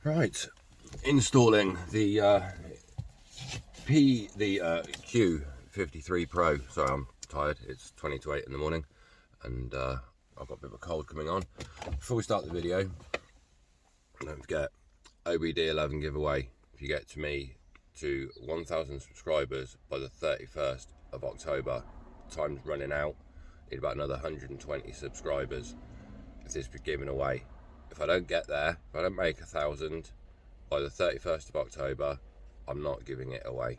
Right, installing the Q53pro. Sorry, I'm tired. It's 20 to 8 in the morning, and I've got a bit of a cold coming on. Before we start the video, don't forget OBD11 giveaway. If you get to me to 1,000 subscribers by the 31st of October, time's running out. Need about another 120 subscribers if this be given away. If I don't get there, if I don't make 1,000 by the 31st of October, I'm not giving it away.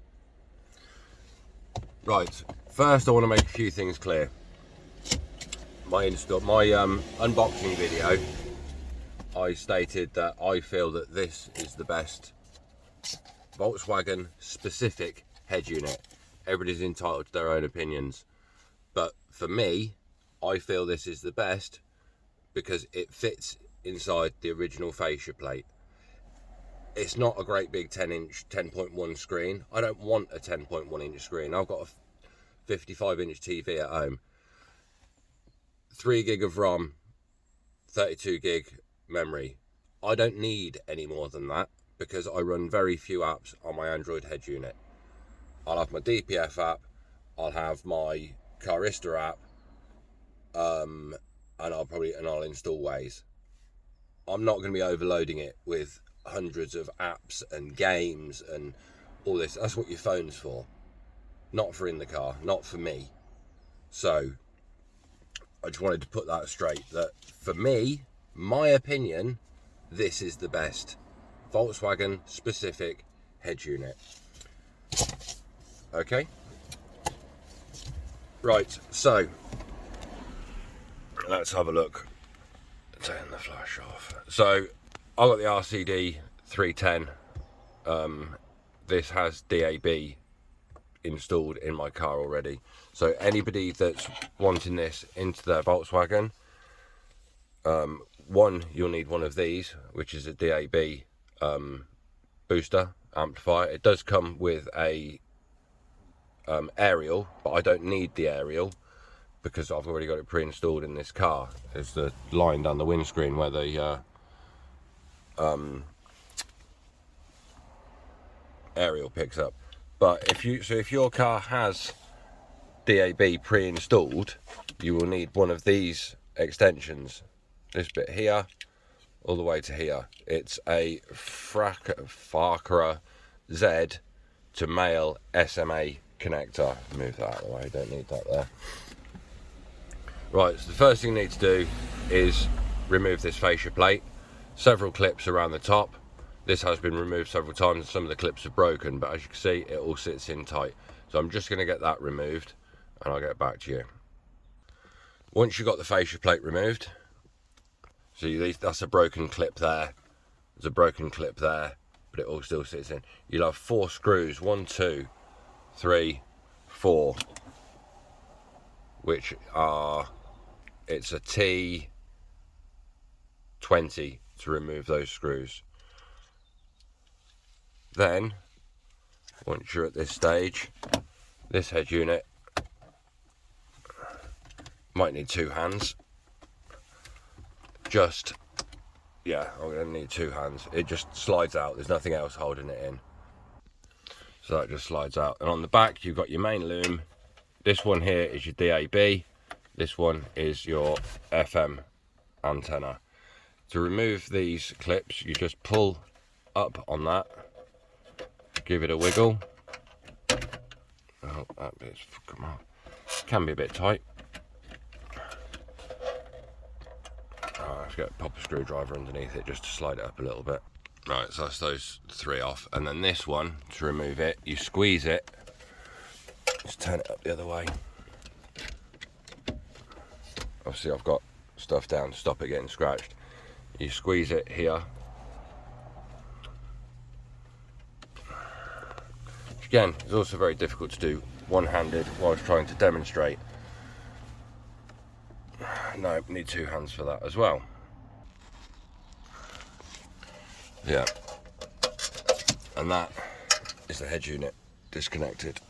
Right, first I want to make a few things clear. My unboxing video, I stated that I feel that this is the best Volkswagen specific head unit. Everybody's entitled to their own opinions, but for me, I feel this is the best because it fits inside the original fascia plate. It's not a great big 10-inch 10.1 screen. I don't want a 10.1 inch screen. I've got a 55-inch TV at home, 3 gig of ROM, 32 gig memory. I don't need any more than that because I run very few apps on my Android head unit. I'll have my DPF app, I'll have my Carista app, and I'll install Waze. I'm not going to be overloading it with hundreds of apps and games and all this. That's what your phone's for. Not for in the car, not for me. So I just wanted to put that straight, that for me, my opinion, this is the best Volkswagen specific head unit. Okay. Right, so let's have a look. Turn the flash off. So I've got the RCD 310. This has DAB installed in my car already. So anybody that's wanting this into their Volkswagen, you'll need one of these, which is a DAB booster amplifier. It does come with a aerial, but I don't need the aerial because I've already got it pre-installed in this car. There's the line down the windscreen where the aerial picks up. But if your car has DAB pre-installed, you will need one of these extensions. This bit here, all the way to here. It's a Fakra Z to male SMA connector. Move that out of the way, don't need that there. Right, so the first thing you need to do is remove this fascia plate. Several clips around the top. This has been removed several times and some of the clips are broken, but as you can see, it all sits in tight. So I'm just going to get that removed and I'll get back to you. Once you've got the fascia plate removed, so that's a broken clip there, there's a broken clip there, but it all still sits in. You'll have 4 screws, 1, 2, 3, 4, which are, it's a T20 to remove those screws. Then, once you're at this stage, this head unit might need 2 hands. I'm going to need 2 hands. It just slides out, there's nothing else holding it in. So that just slides out. And on the back, you've got your main loom. This one here is your DAB. This one is your FM antenna. To remove these clips, you just pull up on that, give it a wiggle. Oh, that bit's come on. Can be a bit tight. Let's get a proper screwdriver underneath it just to slide it up a little bit. Right, so that's those 3 off. And then this one, to remove it, you squeeze it. Just turn it up the other way. Obviously I've got stuff down to stop it getting scratched. You squeeze it here. Which again, is also very difficult to do one-handed whilst trying to demonstrate. No, need 2 hands for that as well. Yeah. And that is the head unit disconnected.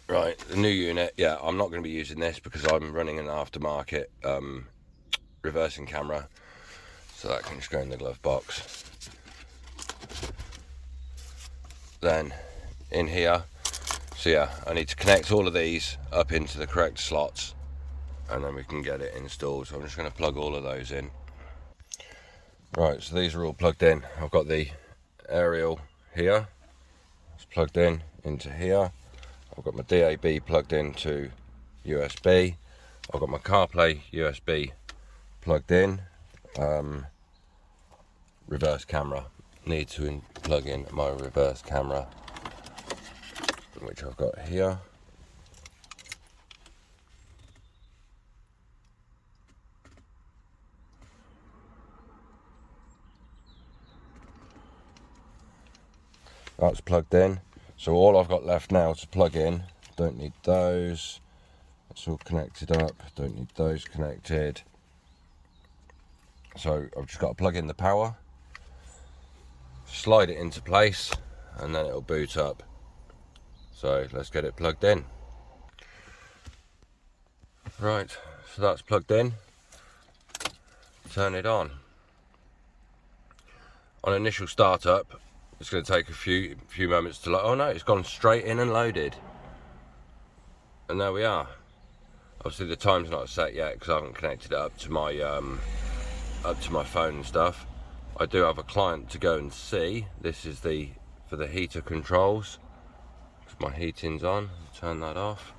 Right, the new unit, yeah, I'm not going to be using this because I'm running an aftermarket reversing camera, so that can just go in the glove box. Then in here, so yeah, I need to connect all of these up into the correct slots, and then we can get it installed. So I'm just going to plug all of those in. Right, so these are all plugged in. I've got the aerial here, it's plugged in into here. I've got my DAB plugged into USB. I've got my CarPlay USB plugged in. Reverse camera. Need to plug in my reverse camera, which I've got here. That's plugged in. So all I've got left now to plug in, don't need those. That's all connected up, don't need those connected. So I've just got to plug in the power, slide it into place, and then it'll boot up. So let's get it plugged in. Right, so that's plugged in. Turn it on. On initial startup, it's going to take a few moments to load. Oh no, it's gone straight in and loaded. And there we are. Obviously the time's not set yet because I haven't connected it up to my phone and stuff. I do have a client to go and see. This is for the heater controls. My heating's on. Turn that off.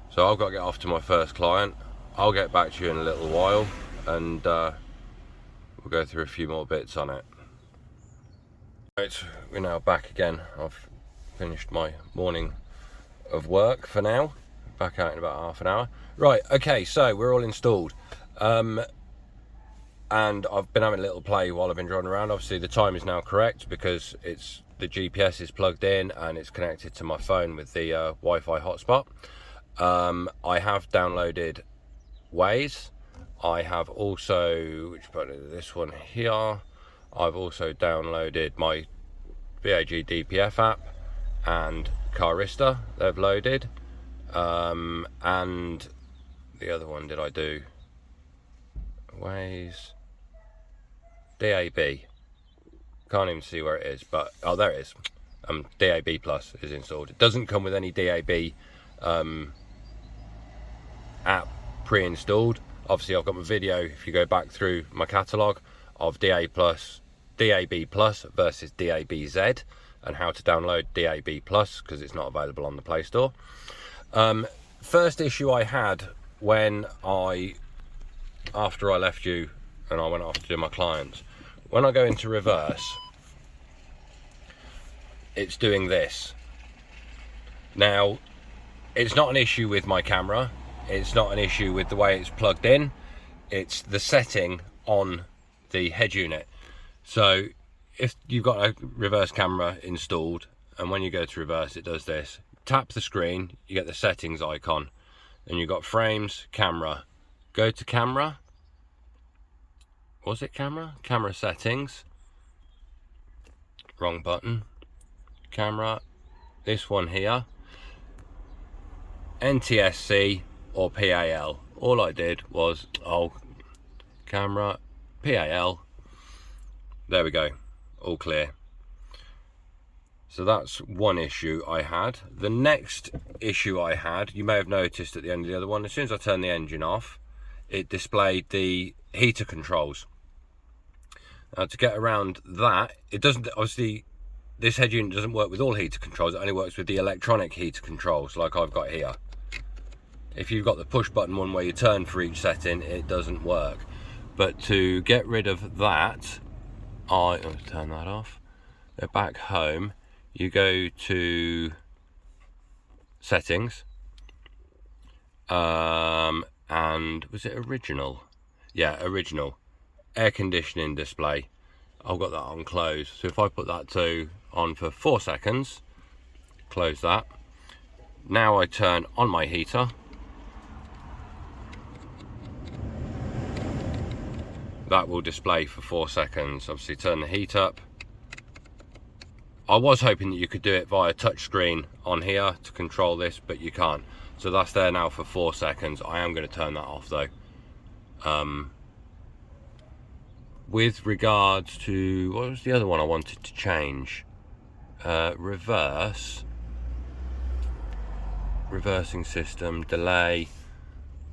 So I've got to get off to my first client. I'll get back to you in a little while, and we'll go through a few more bits on it. Right, we're now back again. I've finished my morning of work for now. Back out in about half an hour. Right, okay, so we're all installed. And I've been having a little play while I've been driving around. Obviously the time is now correct because the GPS is plugged in and it's connected to my phone with the Wi-Fi hotspot. I have downloaded Waze. I have also, which part is this one here, I've also downloaded my VAG DPF app and Carista, they've loaded. And the other one did I do? Waze, DAB. Can't even see where it is, but oh, there it is. DAB Plus is installed. It doesn't come with any DAB app pre-installed. Obviously I've got my video, if you go back through my catalogue, of DAB Plus versus DABZ and how to download DAB Plus because it's not available on the Play Store. First issue I had after I left you and I went off to do my clients, when I go into reverse, it's doing this. Now, it's not an issue with my camera, it's not an issue with the way it's plugged in, it's the setting on the head unit. So if you've got a reverse camera installed and when you go to reverse it does this, tap the screen, you get the settings icon, and you've got frames, camera, go to camera, was it camera? Camera settings, wrong button, camera, this one here, NTSC or PAL. All I did was, camera, PAL, there we go, all clear. So that's one issue I had. The next issue I had, you may have noticed at the end of the other one, as soon as I turned the engine off, it displayed the heater controls. Now to get around that, it doesn't, obviously this head unit doesn't work with all heater controls, it only works with the electronic heater controls like I've got here. If you've got the push button one where you turn for each setting, it doesn't work. But to get rid of that, I'll turn that off. Go back home, you go to settings, and was it original? Yeah, original. Air conditioning display. I've got that on close. So if I put that on for 4 seconds, close that. Now I turn on my heater. That will display for 4 seconds. Obviously turn the heat up. I was hoping that you could do it via touchscreen on here to control this, but you can't. So that's there now for 4 seconds. I am going to turn that off though. With regards to, what was the other one I wanted to change? Reversing system, delay.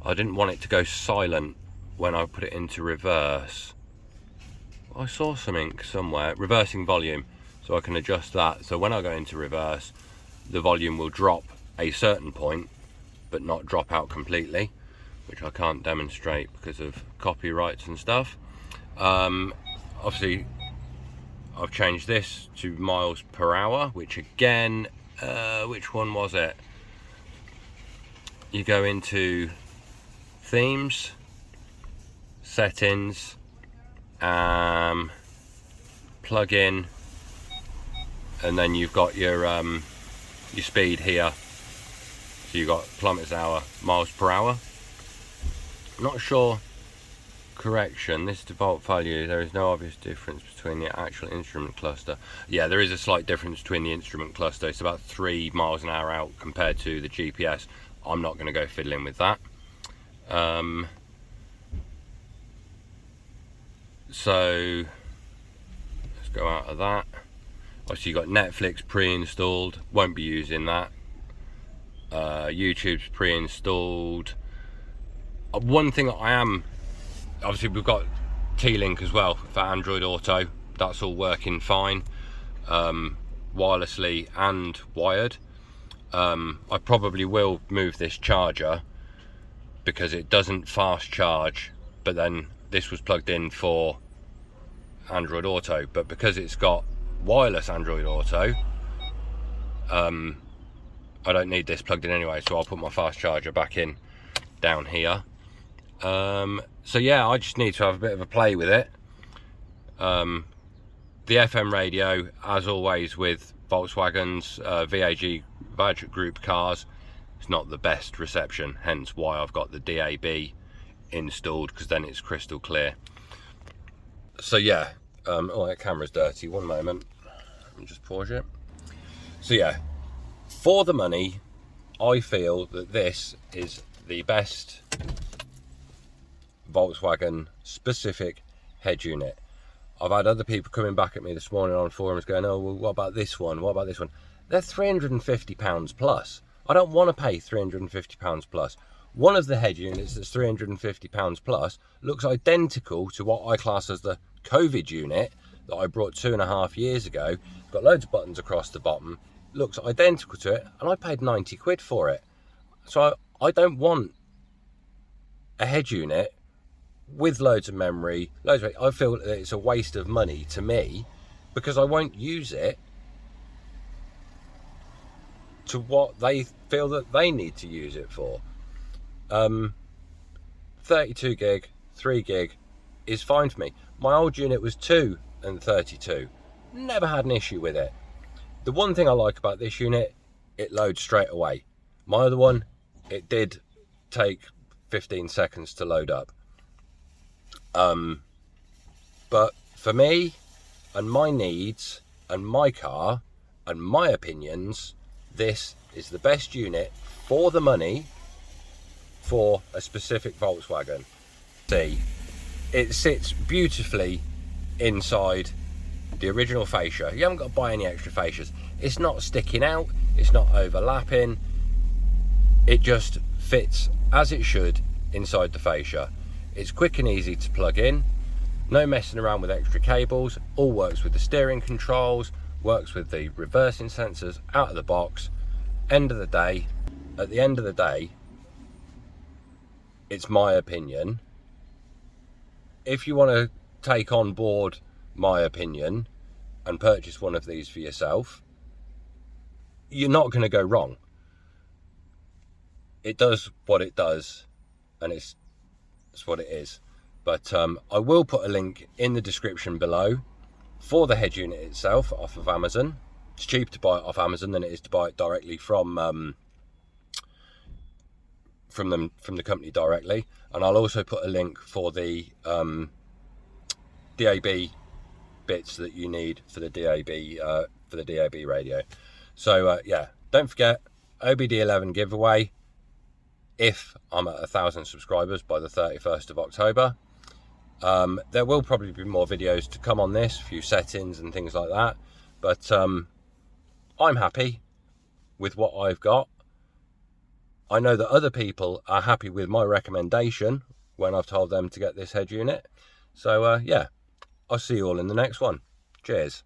I didn't want it to go silent when I put it into reverse. I saw something somewhere, reversing volume, so I can adjust that. So when I go into reverse, the volume will drop a certain point, but not drop out completely, which I can't demonstrate because of copyrights and stuff. Obviously, I've changed this to miles per hour, which again, which one was it? You go into themes, settings, plug in, and then you've got your speed here. So you've got kilometers an hour, miles per hour. Not sure. Correction, this default value, there is no obvious difference between the actual instrument cluster. Yeah, there is a slight difference between the instrument cluster. It's about 3 miles an hour out compared to the GPS. I'm not going to go fiddling with that. So let's go out of that. Obviously you've got Netflix pre-installed, won't be using that. YouTube's pre-installed. One thing that I am, obviously we've got T-Link as well for Android Auto. That's all working fine, wirelessly and wired. I probably will move this charger because it doesn't fast charge, but then this was plugged in for Android Auto, but because it's got wireless Android Auto, I don't need this plugged in anyway, so I'll put my fast charger back in down here. So yeah, I just need to have a bit of a play with it. The FM radio, as always with Volkswagens, VAG group cars, it's not the best reception, hence why I've got the DAB installed, because then it's crystal clear. So yeah, oh, that camera's dirty, one moment, let me just pause it. So yeah, for the money, I feel that this is the best Volkswagen specific head unit. I've had other people coming back at me this morning on forums going, oh, well, what about this one? What about this one? They're £350 plus. I don't want to pay £350 plus. One of the head units that's £350 plus looks identical to what I class as the COVID unit that I brought 2.5 years ago. Got loads of buttons across the bottom, looks identical to it, and I paid 90 quid for it. So I don't want a head unit with loads of memory, I feel that it's a waste of money to me, because I won't use it to what they feel that they need to use it for. 32 gig, 3 gig is fine for me. My old unit was 2 and 32. Never had an issue with it. The one thing I like about this unit, it loads straight away. My other one, it did take 15 seconds to load up. But for me and my needs and my car and my opinions, this is the best unit for the money for a specific Volkswagen. See, it sits beautifully inside the original fascia. You haven't got to buy any extra fascias. It's not sticking out, it's not overlapping, it just fits as it should inside the fascia. It's quick and easy to plug in, no messing around with extra cables, all works with the steering controls, works with the reversing sensors out of the box. At the end of the day, it's my opinion. If you want to take on board my opinion and purchase one of these for yourself, you're not going to go wrong. It does what it does, and it's what it is. But I will put a link in the description below for the head unit itself off of Amazon. It's cheaper to buy it off Amazon than it is to buy it directly from the company directly. And I'll also put a link for the DAB bits that you need for the DAB radio. So yeah, don't forget OBD11 giveaway if I'm at 1,000 subscribers by the 31st of October. There will probably be more videos to come on this, a few settings and things like that, but I'm happy with what I've got. I know that other people are happy with my recommendation when I've told them to get this head unit. So yeah, I'll see you all in the next one. Cheers.